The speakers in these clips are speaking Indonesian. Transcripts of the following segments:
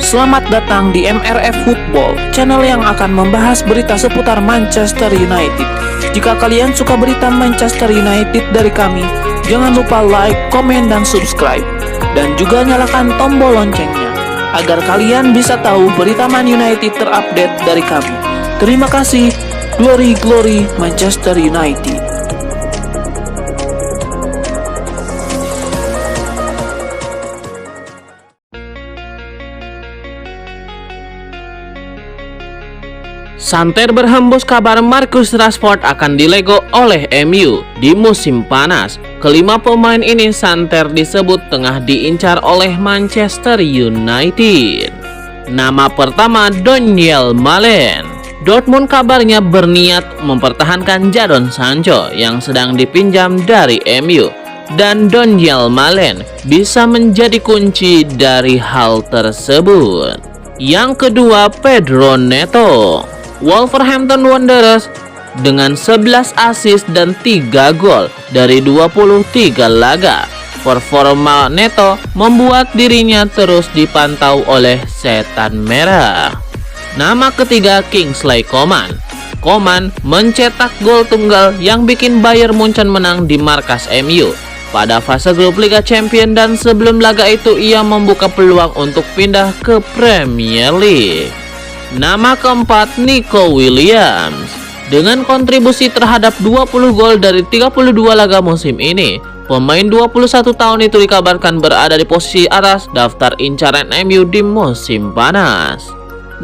Selamat datang di MRF Football, channel yang akan membahas berita seputar Manchester United. Jika kalian suka berita Manchester United dari kami, jangan lupa like, komen, dan subscribe. Dan juga nyalakan tombol loncengnya, agar kalian bisa tahu berita Man United terupdate dari kami. Terima kasih. Glory, glory Manchester United. Santer berhembus kabar Marcus Rashford akan dilego oleh MU di musim panas. Kelima pemain ini santer disebut tengah diincar oleh Manchester United. Nama pertama Donyell Malen. Dortmund kabarnya berniat mempertahankan Jadon Sancho yang sedang dipinjam dari MU. Dan Donyell Malen bisa menjadi kunci dari hal tersebut. Yang kedua, Pedro Neto. Wolverhampton Wanderers dengan 11 assist dan 3 gol dari 23 laga. Performa Neto membuat dirinya terus dipantau oleh setan merah. Nama ketiga, Kingsley Coman. Coman mencetak gol tunggal yang bikin Bayern Munchen menang di markas MU pada fase grup Liga Champions, dan sebelum laga itu ia membuka peluang untuk pindah ke Premier League. Nama keempat, Nico Williams. Dengan kontribusi terhadap 20 gol dari 32 laga musim ini, pemain 21 tahun itu dikabarkan berada di posisi atas daftar incaran MU di musim panas.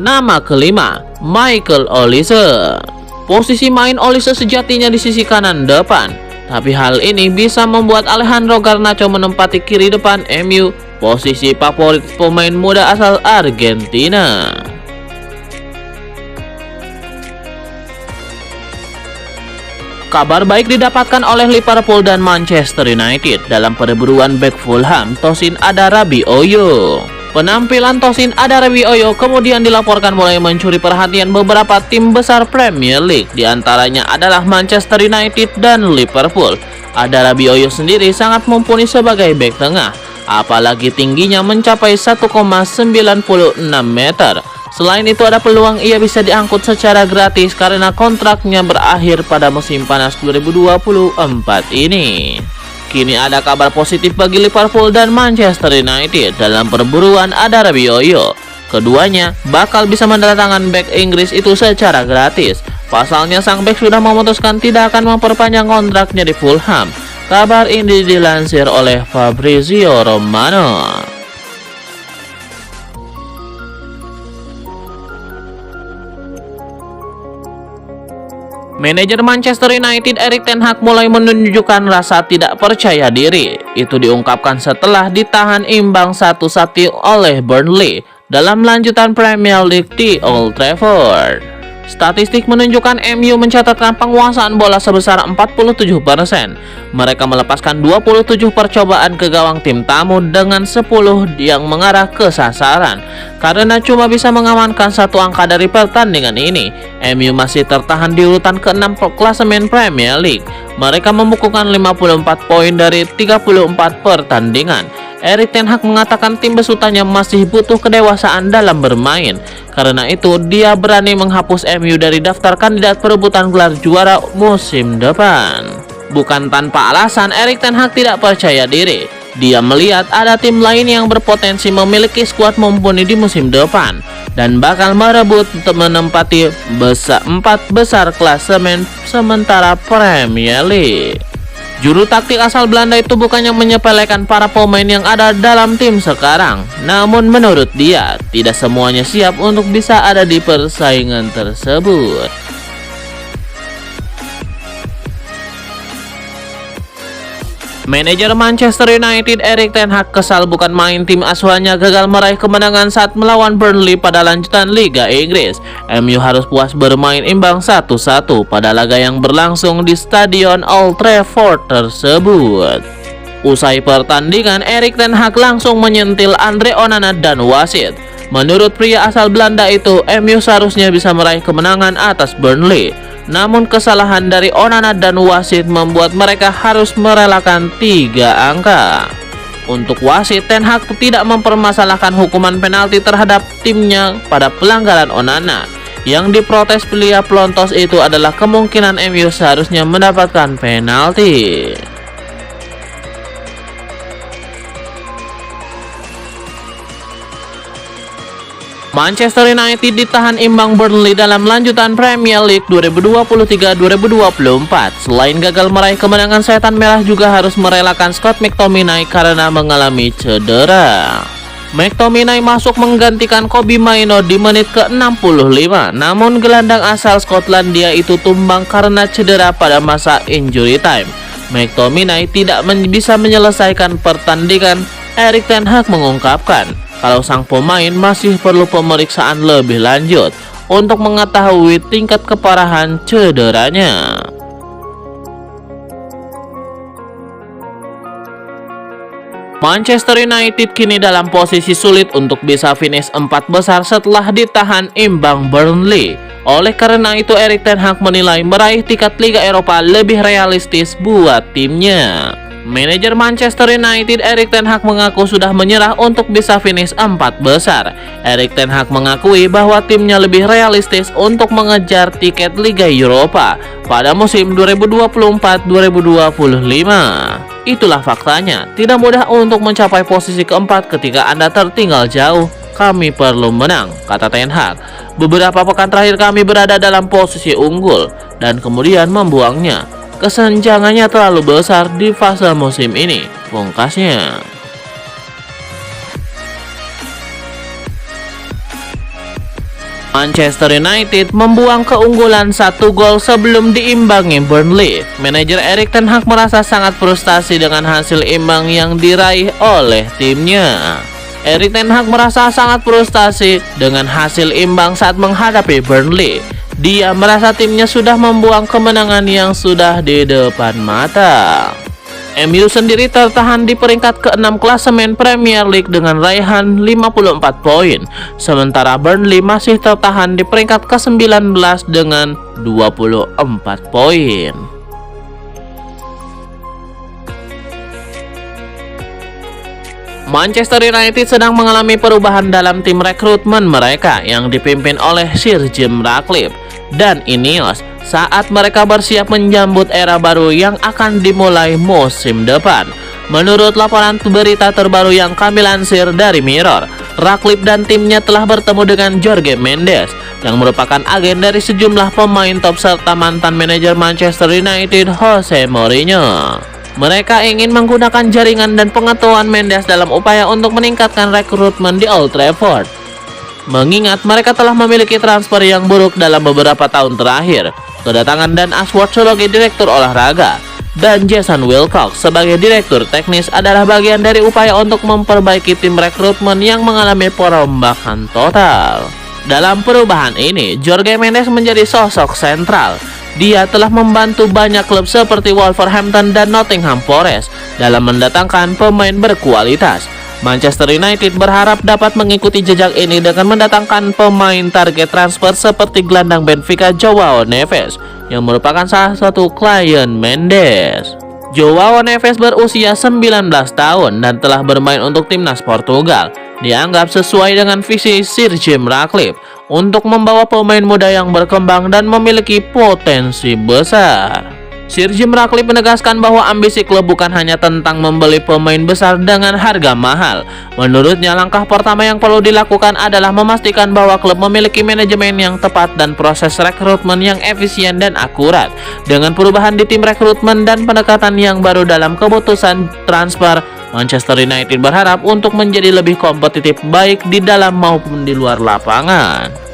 Nama kelima, Michael Olise. Posisi main Olise sejatinya di sisi kanan depan, tapi hal ini bisa membuat Alejandro Garnacho menempati kiri depan MU, posisi favorit pemain muda asal Argentina. Kabar baik didapatkan oleh Liverpool dan Manchester United dalam perburuan bek Fulham, Tosin Adarabioyo. Penampilan Tosin Adarabioyo kemudian dilaporkan mulai mencuri perhatian beberapa tim besar Premier League, diantaranya adalah Manchester United dan Liverpool. Adarabioyo sendiri sangat mumpuni sebagai bek tengah, apalagi tingginya mencapai 1,96 meter. Selain itu, ada peluang ia bisa diangkut secara gratis karena kontraknya berakhir pada musim panas 2024 ini. Kini ada kabar positif bagi Liverpool dan Manchester United dalam perburuan Adarabioyo. Keduanya bakal bisa mendatangkan bek Inggris itu secara gratis. Pasalnya sang bek sudah memutuskan tidak akan memperpanjang kontraknya di Fulham. Kabar ini dilansir oleh Fabrizio Romano. Manajer Manchester United Erik ten Hag mulai menunjukkan rasa tidak percaya diri. Itu diungkapkan setelah ditahan imbang 1-1 oleh Burnley dalam lanjutan Premier League di Old Trafford. Statistik menunjukkan MU mencatatkan penguasaan bola sebesar 47%. Mereka melepaskan 27 percobaan ke gawang tim tamu dengan 10 yang mengarah ke sasaran. Karena cuma bisa mengamankan satu angka dari pertandingan ini, MU masih tertahan di urutan ke-6 klasemen Premier League. Mereka membukukan 54 poin dari 34 pertandingan. Erik ten Hag mengatakan tim besutannya masih butuh kedewasaan dalam bermain. Karena itu, dia berani menghapus MU dari daftar kandidat perebutan gelar juara musim depan. Bukan tanpa alasan, Erik ten Hag tidak percaya diri. Dia melihat ada tim lain yang berpotensi memiliki skuad mumpuni di musim depan dan bakal merebut untuk menempati 4 besar klasemen sementara Premier League. Juru taktik asal Belanda itu bukannya menyepelekan para pemain yang ada dalam tim sekarang, namun menurut dia tidak semuanya siap untuk bisa ada di persaingan tersebut. Manajer Manchester United Erik ten Hag kesal bukan main tim asuhannya gagal meraih kemenangan saat melawan Burnley pada lanjutan Liga Inggris. MU harus puas bermain imbang 1-1 pada laga yang berlangsung di Stadion Old Trafford tersebut. Usai pertandingan, Erik ten Hag langsung menyentil Andre Onana dan wasit. Menurut pria asal Belanda itu, MU seharusnya bisa meraih kemenangan atas Burnley. Namun kesalahan dari Onana dan wasit membuat mereka harus merelakan 3 angka. Untuk wasit, Ten Hag tidak mempermasalahkan hukuman penalti terhadap timnya pada pelanggaran Onana. Yang diprotes Plia Plontos itu adalah kemungkinan MU seharusnya mendapatkan penalti. Manchester United ditahan imbang Burnley dalam lanjutan Premier League 2023-2024. Selain gagal meraih kemenangan, setan merah juga harus merelakan Scott McTominay karena mengalami cedera. McTominay masuk menggantikan Kobbie Mainoo di menit ke-65. Namun gelandang asal Skotlandia itu tumbang karena cedera pada masa injury time. McTominay tidak bisa menyelesaikan pertandingan. Erik ten Hag mengungkapkan kalau sang pemain masih perlu pemeriksaan lebih lanjut untuk mengetahui tingkat keparahan cederanya. Manchester United kini dalam posisi sulit untuk bisa finish 4 besar setelah ditahan imbang Burnley. Oleh karena itu, Erik ten Hag menilai meraih tiket Liga Eropa lebih realistis buat timnya. Manajer Manchester United Erik ten Hag mengaku sudah menyerah untuk bisa finish 4 besar. Erik ten Hag mengakui bahwa timnya lebih realistis untuk mengejar tiket Liga Eropa pada musim 2024-2025. Itulah faktanya, tidak mudah untuk mencapai posisi keempat ketika Anda tertinggal jauh. Kami perlu menang, kata ten Hag. Beberapa pekan terakhir kami berada dalam posisi unggul dan kemudian membuangnya. Kesenjangannya terlalu besar di fase musim ini, pungkasnya. Manchester United membuang keunggulan 1 gol sebelum diimbangi Burnley. Manajer Erik ten Hag merasa sangat frustasi dengan hasil imbang yang diraih oleh timnya. Erik ten Hag merasa sangat frustasi dengan hasil imbang saat menghadapi Burnley. Dia merasa timnya sudah membuang kemenangan yang sudah di depan mata. MU sendiri tertahan di peringkat ke-6 klasemen Premier League dengan raihan 54 poin. Sementara Burnley masih tertahan di peringkat ke-19 dengan 24 poin. Manchester United sedang mengalami perubahan dalam tim rekrutmen mereka yang dipimpin oleh Sir Jim Ratcliffe dan Ineos saat mereka bersiap menyambut era baru yang akan dimulai musim depan. Menurut laporan berita terbaru yang kami lansir dari Mirror, Ratcliffe dan timnya telah bertemu dengan Jorge Mendes yang merupakan agen dari sejumlah pemain top serta mantan manajer Manchester United Jose Mourinho. Mereka ingin menggunakan jaringan dan pengetahuan Mendes dalam upaya untuk meningkatkan rekrutmen di Old Trafford. Mengingat mereka telah memiliki transfer yang buruk dalam beberapa tahun terakhir, kedatangan Dan Ashworth sebagai direktur olahraga dan Jason Wilcox sebagai direktur teknis adalah bagian dari upaya untuk memperbaiki tim rekrutmen yang mengalami perombakan total. Dalam perubahan ini, Jorge Mendes menjadi sosok sentral. Dia telah membantu banyak klub seperti Wolverhampton dan Nottingham Forest dalam mendatangkan pemain berkualitas. Manchester United berharap dapat mengikuti jejak ini dengan mendatangkan pemain target transfer seperti gelandang Benfica Joao Neves yang merupakan salah satu klien Mendes. Joao Neves berusia 19 tahun dan telah bermain untuk timnas Portugal. Dianggap sesuai dengan visi Sir Jim Ratcliffe untuk membawa pemain muda yang berkembang dan memiliki potensi besar. Sir Jim Ratcliffe menegaskan bahwa ambisi klub bukan hanya tentang membeli pemain besar dengan harga mahal. Menurutnya, langkah pertama yang perlu dilakukan adalah memastikan bahwa klub memiliki manajemen yang tepat dan proses rekrutmen yang efisien dan akurat. Dengan perubahan di tim rekrutmen dan pendekatan yang baru dalam keputusan transfer, Manchester United berharap untuk menjadi lebih kompetitif baik di dalam maupun di luar lapangan.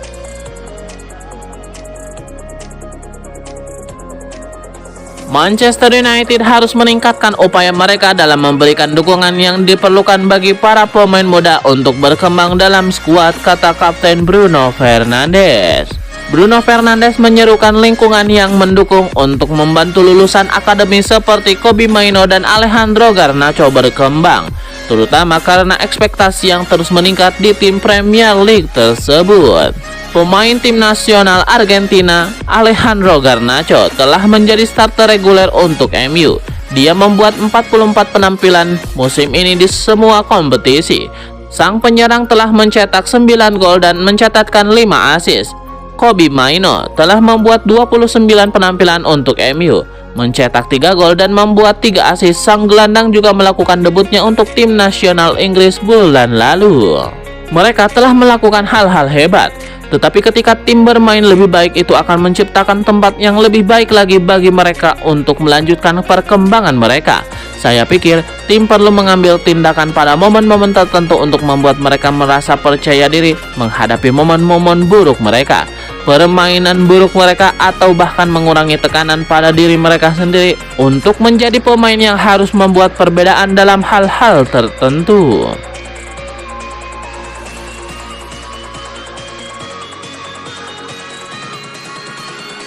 Manchester United harus meningkatkan upaya mereka dalam memberikan dukungan yang diperlukan bagi para pemain muda untuk berkembang dalam skuad, kata Kapten Bruno Fernandes. Bruno Fernandes menyerukan lingkungan yang mendukung untuk membantu lulusan akademi seperti Kobbie Mainoo dan Alejandro Garnacho berkembang, terutama karena ekspektasi yang terus meningkat di tim Premier League tersebut. Pemain tim nasional Argentina, Alejandro Garnacho, telah menjadi starter reguler untuk MU. Dia membuat 44 penampilan musim ini di semua kompetisi. Sang penyerang telah mencetak 9 gol dan mencatatkan 5 assist. Kobbie Mainoo telah membuat 29 penampilan untuk MU, mencetak 3 gol dan membuat 3 assist. Sang gelandang juga melakukan debutnya untuk tim nasional Inggris bulan lalu. Mereka telah melakukan hal-hal hebat, tetapi ketika tim bermain lebih baik itu akan menciptakan tempat yang lebih baik lagi bagi mereka untuk melanjutkan perkembangan mereka. Saya pikir tim perlu mengambil tindakan pada momen-momen tertentu untuk membuat mereka merasa percaya diri menghadapi momen-momen buruk mereka, permainan buruk mereka, atau bahkan mengurangi tekanan pada diri mereka sendiri untuk menjadi pemain yang harus membuat perbedaan dalam hal-hal tertentu.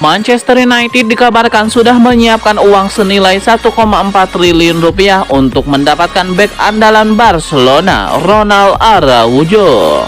Manchester United dikabarkan sudah menyiapkan uang senilai 1,4 triliun rupiah untuk mendapatkan bek andalan Barcelona, Ronald Araujo.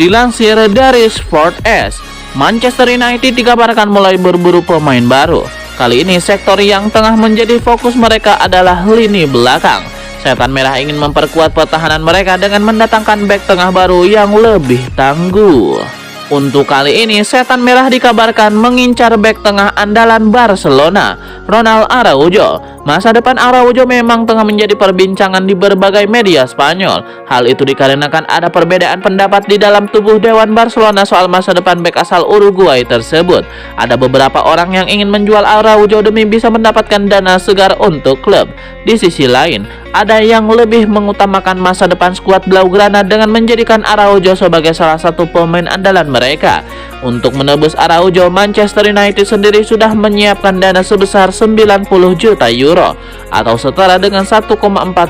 Dilansir dari Sport S, Manchester United dikabarkan mulai berburu pemain baru. Kali ini sektor yang tengah menjadi fokus mereka adalah lini belakang. Setan Merah ingin memperkuat pertahanan mereka dengan mendatangkan bek tengah baru yang lebih tangguh. Untuk kali ini, Setan Merah dikabarkan mengincar bek tengah andalan Barcelona, Ronald Araujo. Masa depan Araujo memang tengah menjadi perbincangan di berbagai media Spanyol. Hal itu dikarenakan ada perbedaan pendapat di dalam tubuh Dewan Barcelona soal masa depan bek asal Uruguay tersebut. Ada beberapa orang yang ingin menjual Araujo demi bisa mendapatkan dana segar untuk klub. Di sisi lain, ada yang lebih mengutamakan masa depan skuad Blaugrana dengan menjadikan Araujo sebagai salah satu pemain andalan mereka. Untuk menebus Araujo, Manchester United sendiri sudah menyiapkan dana sebesar 90 juta euro atau setara dengan 1,4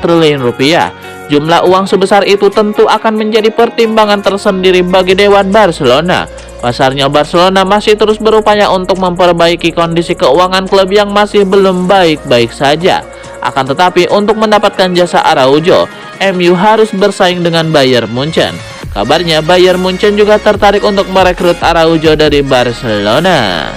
triliun rupiah. Jumlah uang sebesar itu tentu akan menjadi pertimbangan tersendiri bagi Dewan Barcelona. Pasarnya Barcelona masih terus berupaya untuk memperbaiki kondisi keuangan klub yang masih belum baik-baik saja. Akan tetapi untuk mendapatkan jasa Araujo, MU harus bersaing dengan Bayern Munchen. Kabarnya Bayern Munchen juga tertarik untuk merekrut Araujo dari Barcelona.